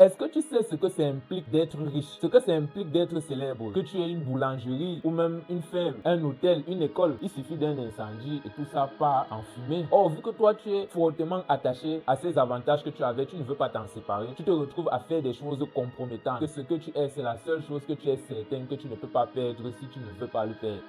Est-ce que tu sais ce que ça implique d'être riche, ce que ça implique d'être célèbre, que tu aies une boulangerie ou même une ferme, un hôtel, une école, il suffit d'un incendie et tout ça part en fumée. Or, vu que toi tu es fortement attaché à ces avantages que tu avais, tu ne veux pas t'en séparer, tu te retrouves à faire des choses compromettantes, que ce que tu es, c'est la seule chose que tu es certain que tu ne peux pas perdre si tu ne veux pas le faire.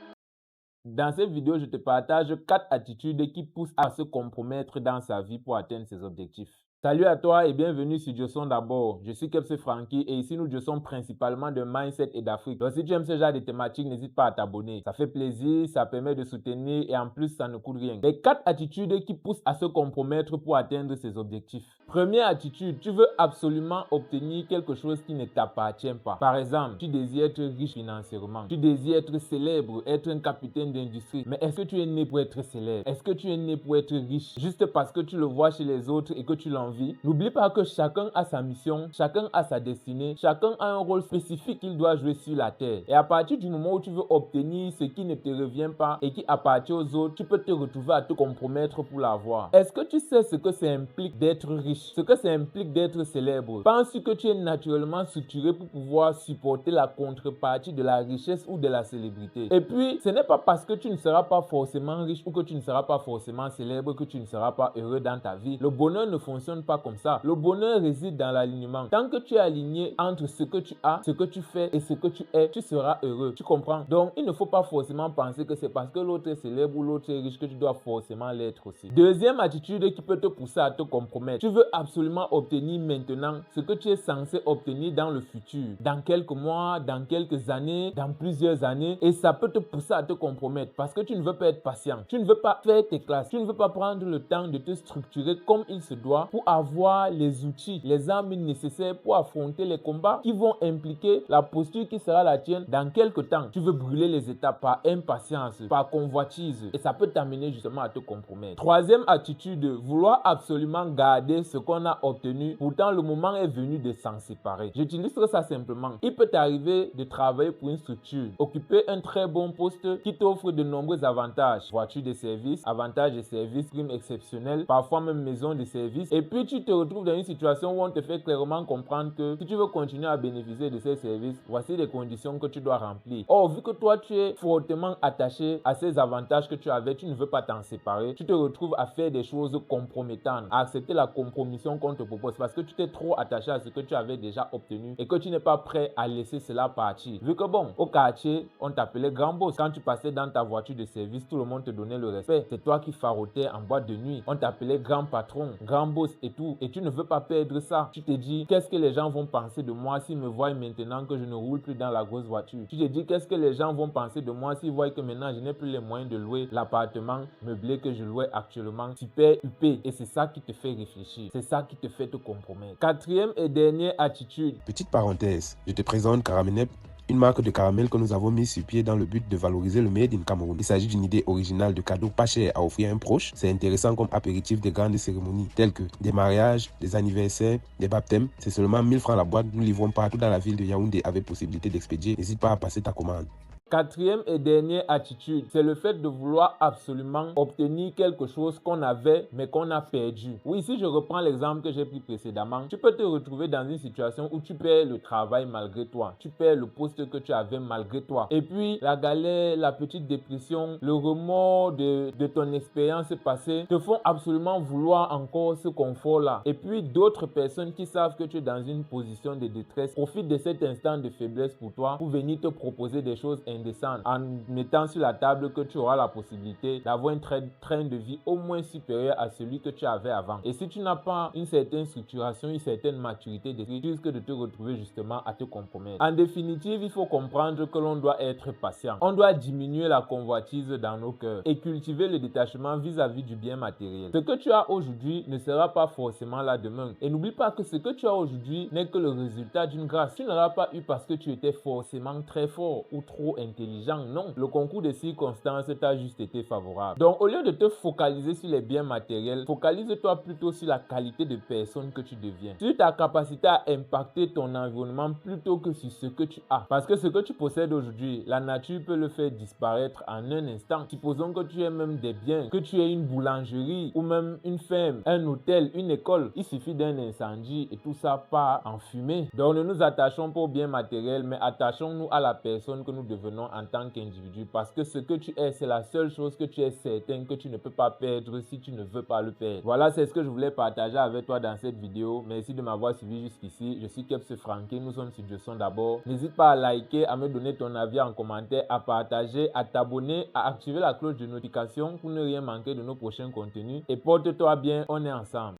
Dans cette vidéo, je te partage 4 attitudes qui poussent à se compromettre dans sa vie pour atteindre ses objectifs. Salut à toi et bienvenue sur Joson d'abord. Je suis Kepse Franky et ici nous Joson principalement de mindset et d'Afrique. Donc si tu aimes ce genre de thématiques, n'hésite pas à t'abonner. Ça fait plaisir, ça permet de soutenir et en plus ça ne coûte rien. Les 4 attitudes qui poussent à se compromettre pour atteindre ses objectifs. Première attitude, tu veux absolument obtenir quelque chose qui ne t'appartient pas. Par exemple, tu désires être riche financièrement, tu désires être célèbre, être un capitaine d'industrie. Mais est-ce que tu es né pour être célèbre? Est-ce que tu es né pour être riche juste parce que tu le vois chez les autres et que tu l'envies? N'oublie pas que chacun a sa mission, chacun a sa destinée, chacun a un rôle spécifique qu'il doit jouer sur la terre. Et à partir du moment où tu veux obtenir ce qui ne te revient pas et qui appartient aux autres, tu peux te retrouver à te compromettre pour l'avoir. Est-ce que tu sais ce que ça implique d'être riche, ce que ça implique d'être célèbre? Penses-tu que tu es naturellement structuré pour pouvoir supporter la contrepartie de la richesse ou de la célébrité? Et puis, ce n'est pas parce que tu ne seras pas forcément riche ou que tu ne seras pas forcément célèbre que tu ne seras pas heureux dans ta vie. Le bonheur ne fonctionne pas comme ça. Le bonheur réside dans l'alignement. Tant que tu es aligné entre ce que tu as, ce que tu fais et ce que tu es, tu seras heureux. Tu comprends? Donc, il ne faut pas forcément penser que c'est parce que l'autre est célèbre ou l'autre est riche que tu dois forcément l'être aussi. Deuxième attitude qui peut te pousser à te compromettre. Tu veux absolument obtenir maintenant ce que tu es censé obtenir dans le futur, dans quelques mois, dans quelques années, dans plusieurs années, et ça peut te pousser à te compromettre parce que tu ne veux pas être patient. Tu ne veux pas faire tes classes. Tu ne veux pas prendre le temps de te structurer comme il se doit pour avoir les outils, les armes nécessaires pour affronter les combats qui vont impliquer la posture qui sera la tienne dans quelques temps. Tu veux brûler les étapes par impatience, par convoitise et ça peut t'amener justement à te compromettre. Troisième attitude, vouloir absolument garder ce qu'on a obtenu, pourtant le moment est venu de s'en séparer. J'utiliserai ça simplement. Il peut t'arriver de travailler pour une structure, occuper un très bon poste qui t'offre de nombreux avantages, voiture de service, avantages de service, primes exceptionnelles, parfois même maison de service, et puis tu te retrouves dans une situation où on te fait clairement comprendre que si tu veux continuer à bénéficier de ces services, voici les conditions que tu dois remplir. Or, vu que toi tu es fortement attaché à ces avantages que tu avais, tu ne veux pas t'en séparer, tu te retrouves à faire des choses compromettantes, à accepter la compromission qu'on te propose parce que tu t'es trop attaché à ce que tu avais déjà obtenu et que tu n'es pas prêt à laisser cela partir. Vu que bon, au quartier, on t'appelait grand boss. Quand tu passais dans ta voiture de service, tout le monde te donnait le respect. C'est toi qui farotais en boîte de nuit. On t'appelait grand patron, grand boss et tout. Et tu ne veux pas perdre ça. Tu te dis, qu'est-ce que les gens vont penser de moi s'ils me voient maintenant que je ne roule plus dans la grosse voiture? Tu te dis, qu'est-ce que les gens vont penser de moi s'ils voient que maintenant je n'ai plus les moyens de louer l'appartement meublé que je louais actuellement, super huppé. Et c'est ça qui te fait réfléchir. C'est ça qui te fait te compromettre. Quatrième et dernière attitude. Petite parenthèse, je te présente Caraminep, une marque de caramel que nous avons mis sur pied dans le but de valoriser le Made in Cameroun. Il s'agit d'une idée originale de cadeau pas cher à offrir à un proche. C'est intéressant comme apéritif des grandes cérémonies telles que des mariages, des anniversaires, des baptêmes. C'est seulement 1000 francs la boîte. Nous livrons partout dans la ville de Yaoundé avec possibilité d'expédier. N'hésite pas à passer ta commande. Quatrième et dernière attitude, c'est le fait de vouloir absolument obtenir quelque chose qu'on avait mais qu'on a perdu. Oui, si je reprends l'exemple que j'ai pris précédemment, tu peux te retrouver dans une situation où tu perds le travail malgré toi, tu perds le poste que tu avais malgré toi. Et puis la galère, la petite dépression, le remords de ton expérience passée te font absolument vouloir encore ce confort-là. Et puis d'autres personnes qui savent que tu es dans une position de détresse profitent de cet instant de faiblesse pour toi pour venir te proposer des choses indécentes en mettant sur la table que tu auras la possibilité d'avoir un train de vie au moins supérieur à celui que tu avais avant. Et si tu n'as pas une certaine structuration, une certaine maturité d'esprit, tu risques de te retrouver justement à te compromettre. En définitive, il faut comprendre que l'on doit être patient. On doit diminuer la convoitise dans nos cœurs et cultiver le détachement vis-à-vis du bien matériel. Ce que tu as aujourd'hui ne sera pas forcément là demain. Et n'oublie pas que ce que tu as aujourd'hui n'est que le résultat d'une grâce. Tu ne l'as pas eu parce que tu étais forcément très fort ou trop intelligent. intelligent. Non, le concours de circonstances t'a juste été favorable. Donc, au lieu de te focaliser sur les biens matériels, focalise-toi plutôt sur la qualité de personne que tu deviens, sur ta capacité à impacter ton environnement plutôt que sur ce que tu as. Parce que ce que tu possèdes aujourd'hui, la nature peut le faire disparaître en un instant. Supposons que tu aies même des biens, que tu aies une boulangerie ou même une ferme, un hôtel, une école. Il suffit d'un incendie et tout ça part en fumée. Donc ne nous attachons pas aux biens matériels, mais attachons-nous à la personne que nous devenons en tant qu'individu. Parce que ce que tu es, c'est la seule chose que tu es certain que tu ne peux pas perdre si tu ne veux pas le perdre. Voilà, c'est ce que je voulais partager avec toi dans cette vidéo. Merci de m'avoir suivi jusqu'ici. Je suis Kebs Franquet, nous sommes sur Dieu d'abord. N'hésite pas à liker, à me donner ton avis en commentaire, à partager, à t'abonner, à activer la cloche de notification pour ne rien manquer de nos prochains contenus. Et porte-toi bien, on est ensemble.